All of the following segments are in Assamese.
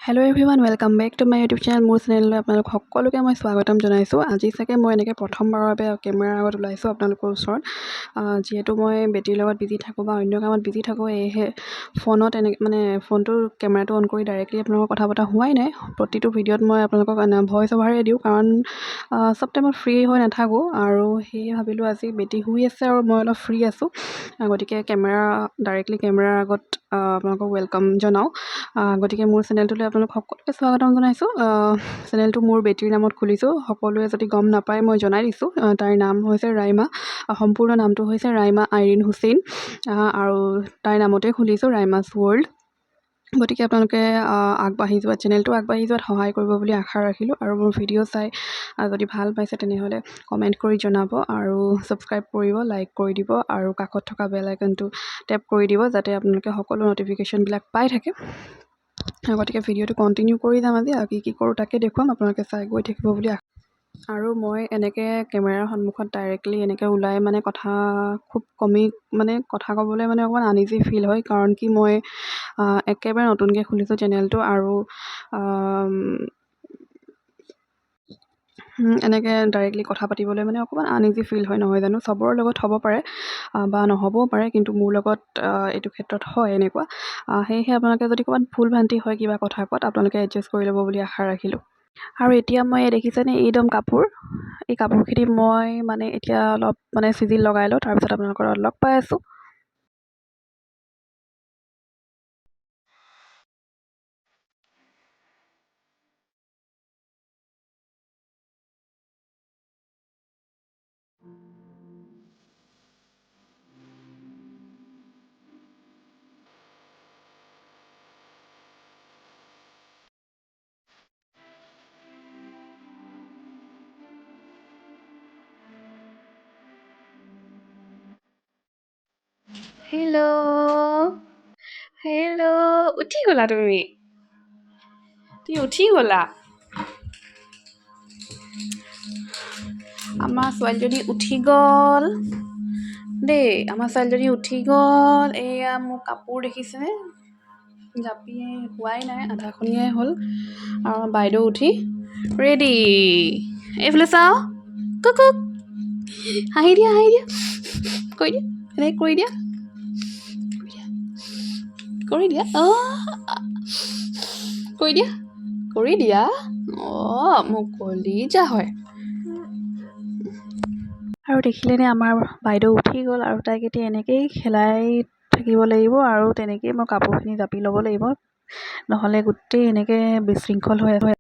Hello' everyone, welcome back to my YouTube channel. মোৰ চেনেললৈ আপোনালোক সকলোকে মই স্বাগতম জনাইছোঁ। আজি চাগে মই এনেকৈ প্ৰথমবাৰৰ বাবে কেমেৰাৰ আগত ওলাইছোঁ আপোনালোকৰ ওচৰত। যিহেতু মই বেটীৰ লগত বিজি থাকোঁ বা অন্য কামত বিজি থাকোঁ, সেয়েহে ফোনত ফোনটোৰ কেমেৰাটো অন কৰি ডাইৰেক্টলি আপোনালোকৰ কথা পতা হোৱাই নাই। প্ৰতিটো ভিডিঅ'ত মই আপোনালোকক ভইচ অভাৰেই দিওঁ, কাৰণ চব টাইমত ফ্ৰী হৈ নাথাকোঁ, আৰু সেয়ে ভাবিলোঁ আজি বেটী শুই আছে আৰু মই অলপ ফ্ৰী আছোঁ, গতিকে ডাইৰেক্টলি কেমেৰাৰ আগত আপোনালোকক ৱেলকাম জনাওঁ। গতিকে মোৰ চেনেলটোলৈ আপোনালোক সকলোকে স্বাগতম জনাইছোঁ। চেনেলটো মোৰ বেটীৰ নামত খুলিছোঁ। সকলোৱে যদি গম নাপায় মই জনাই দিছোঁ। তাইৰ নাম হৈছে ৰাইমা। সম্পূৰ্ণ নামটো হৈছে ৰাইমা আইৰিন হুছেইন, আৰু তাইৰ নামতে খুলিছোঁ ৰাইমাছ ৱৰ্ল্ড। গতিকে আপোনালোকে চেনেলটো আগবাঢ়ি যোৱাত সহায় কৰিব বুলি আশা ৰাখিলোঁ। আৰু মোৰ ভিডিঅ' চাই যদি ভাল পাইছে তেনেহ'লে কমেণ্ট কৰি জনাব, আৰু ছাবস্ক্ৰাইব কৰিব, লাইক কৰি দিব, আৰু কাষত থকা বেল আইকনটো টেপ কৰি দিব, যাতে আপোনালোকে সকলো ন'টিফিকেশ্যনবিলাক পাই থাকে। গতিকে ভিডিঅ'টো কণ্টিনিউ কৰি যাম। আজি কি কি কৰোঁ তাকে দেখুৱাম, আপোনালোকে চাই গৈ থাকিব বুলি আশা। আৰু মই এনেকৈ কেমেৰাৰ সন্মুখত ডাইৰেক্টলি এনেকৈ ওলাই কথা খুব কমেই কথা ক'বলৈ অকণমান আনইজি ফিল হয়, কাৰণ কি মই একেবাৰে নতুনকৈ খুলিছোঁ চেনেলটো, আৰু এনেকৈ ডাইৰেক্টলি কথা পাতিবলৈ অকণমান আনইজি ফিল হয়, নহয় জানো? চবৰে লগত হ'ব পাৰে বা নহ'বও পাৰে, কিন্তু মোৰ লগত এইটো ক্ষেত্ৰত হয় এনেকুৱা। সেয়েহে আপোনালোকে যদি ক'ৰবাত ভুল ভ্ৰান্তি হয় কিবা কথা কোৱাত, আপোনালোকে এডজাষ্ট কৰি ল'ব বুলি আশা ৰাখিলোঁ। আৰু এতিয়া মই দেখিছেনে এইদম কাপোৰ, এই কাপোৰখিনি মই এতিয়া অলপ চিজিল লগাই লওঁ, তাৰপিছত আপোনালোকৰ লগ পাই আছোঁ। হেল্ল', উঠি গ'লা তুমি উঠি গ'লা? আমাৰ ছোৱালীজনী উঠি গ'ল দেই, আমাৰ ছোৱালীজনী উঠি গ'ল। এয়া মোৰ কাপোৰ দেখিছেনে, জাপি হোৱাই নাই, আধাখনিয়াই হ'ল, আৰু আমাৰ বাইদেউ উঠি ৰেডি। এইফালে চাওঁ, কুকুক, হাঁহি দিয়া, কৰি দিয়া, এনেকৈ কৰি দিয়া, কৰি দিয়া, কৰি দিয়া। মোক কলিজা হয়। আৰু দেখিলেনে আমাৰ বাইদেউ উঠি গ'ল, আৰু তাইক এতিয়া এনেকৈয়ে খেলাই থাকিব লাগিব, আৰু তেনেকৈয়ে মই কাপোৰখিনি জাপি ল'ব লাগিব, নহ'লে গোটেই এনেকৈ বিশৃংখল হৈ আছে।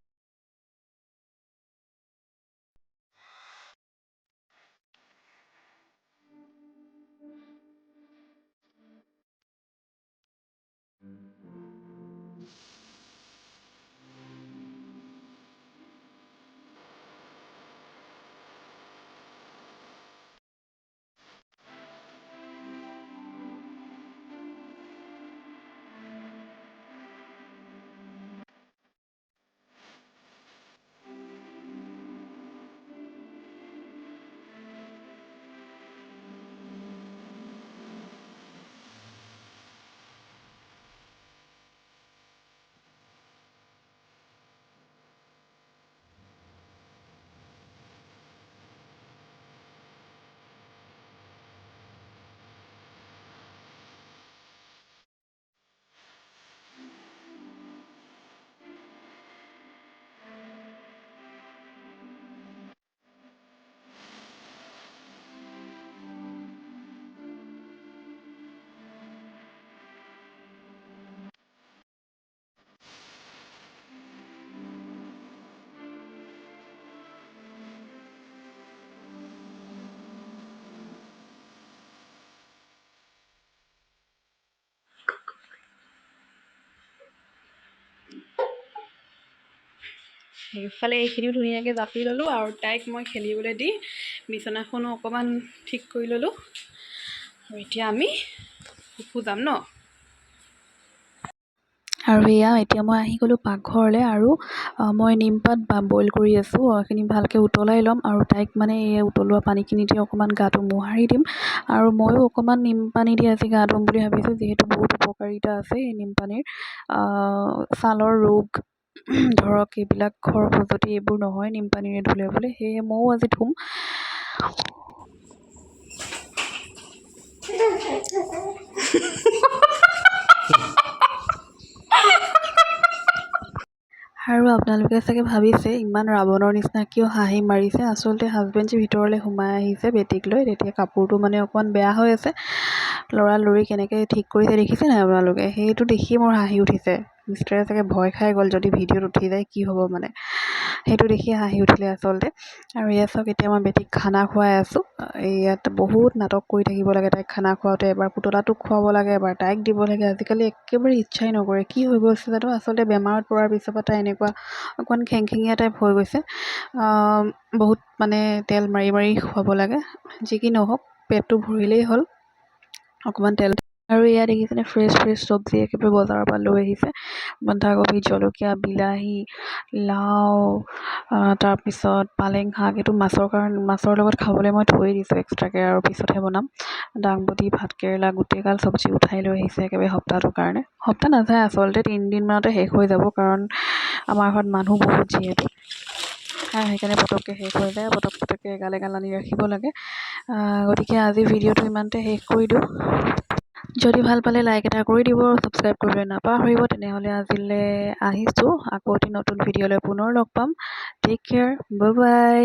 সেইফালে এইখিনিও ধুনীয়াকৈ জাপি ল'লোঁ, আৰু তাইক মই খেলিবলৈ দি বিচনাখনো অকণমান ঠিক কৰি ল'লোঁ, আৰু এতিয়া আমি শুই যাম ন। আৰু এতিয়া মই আহি গ'লোঁ পাকঘৰলৈ, আৰু মই নিমপাত বইল কৰি আছোঁ। এইখিনি ভালকৈ উতলাই ল'ম, আৰু তাইক এই উতলোৱা পানীখিনিতে অকণমান গাটো মোহাৰি দিম, আৰু ময়ো অকণমান নিম পানী দি আজি গা ধুম বুলি ভাবিছোঁ, যিহেতু বহুত উপকাৰিতা আছে এই নিম পানীৰ। ছালৰ ৰোগ ধৰক এইবিলাক ঘৰ খজুৱতি এইবোৰ নহয় নিম পানীৰে ধুলে বোলে, সেয়ে ময়ো আজি ধুম। আৰু আপোনালোকে চাগে ভাবিছে ইমান ৰাৱণৰ নিচিনা কিয় হাঁহি মাৰিছে। আচলতে হাজবেণ্ড যে ভিতৰলৈ সোমাই আহিছে বেটীক লৈ, তেতিয়া কাপোৰটো মানে অকণমান বেয়া হৈ আছে। লৰালৰি কেনেকৈ ঠিক কৰিছে দেখিছে নাই আপোনালোকে? সেইটো দেখি মোৰ হাঁহি উঠিছে। মিষ্টাৰে চাগে ভয় খাই গ'ল যদি ভিডিঅ'ত উঠি যায় কি হ'ব মানে, সেইটো দেখি হাঁহি উঠিলে আচলতে। আৰু এয়া চাওক, এতিয়া মই বেটীক খানা খুৱাই আছোঁ। ইয়াত বহুত নাটক কৰি থাকিব লাগে তাইক খানা খুৱাওঁতে, এবাৰ পুতলাটোক খুৱাব লাগে, এবাৰ তাইক দিব লাগে। আজিকালি একেবাৰে ইচ্ছাই নকৰে, কি হৈ গৈছে জানো। আচলতে বেমাৰত পৰাৰ পিছৰ পৰা তাই এনেকুৱা অকণমান খেংখেঙীয়া টাইপ হৈ গৈছে। বহুত মানে তেল মাৰি মাৰি খুৱাব লাগে। যি কি নহওক, পেটটো ভৰিলেই হ'ল, অকণমান তেল। আৰু এয়া দেখিছেনে ফ্ৰেছ ফ্ৰেছ চব্জি একেবাৰে বজাৰৰ পৰা লৈ আহিছে। বন্ধাকবি, জলকীয়া, বিলাহী, লাও, তাৰপিছত পালেং শাক। এইটো মাছৰ লগত খাবলৈ মই থৈ দিছোঁ এক্সট্ৰাকৈ, আৰু পিছতহে বনাম। দাংবডি, ভাতকেৰেলা, গোটেইগাল চব্জি উঠাই লৈ আহিছে একেবাৰে সপ্তাহটোৰ কাৰণে। সপ্তাহ নাযায় আচলতে, 3 দিনমানতে শেষ হৈ যাব, কাৰণ আমাৰ ঘৰত মানুহ বহুত যিহেতু, সেইকাৰণে পটককৈ শেষ হৈ যায়। পটককৈ এগাল আনি ৰাখিব লাগে। গতিকে আজি ভিডিঅ'টো ইমানতে শেষ কৰি দিওঁ। যদি ভাল পালে লাইক এটা কৰি দিব, ছাবস্ক্ৰাইব কৰিবলৈ নাপাহৰিব। তেনেহ'লে আজিলৈ আহিছোঁ, আকৌ এটি নতুন ভিডিঅ'লৈ পুনৰ লগ পাম। টেক কেয়াৰ, বাই বাই।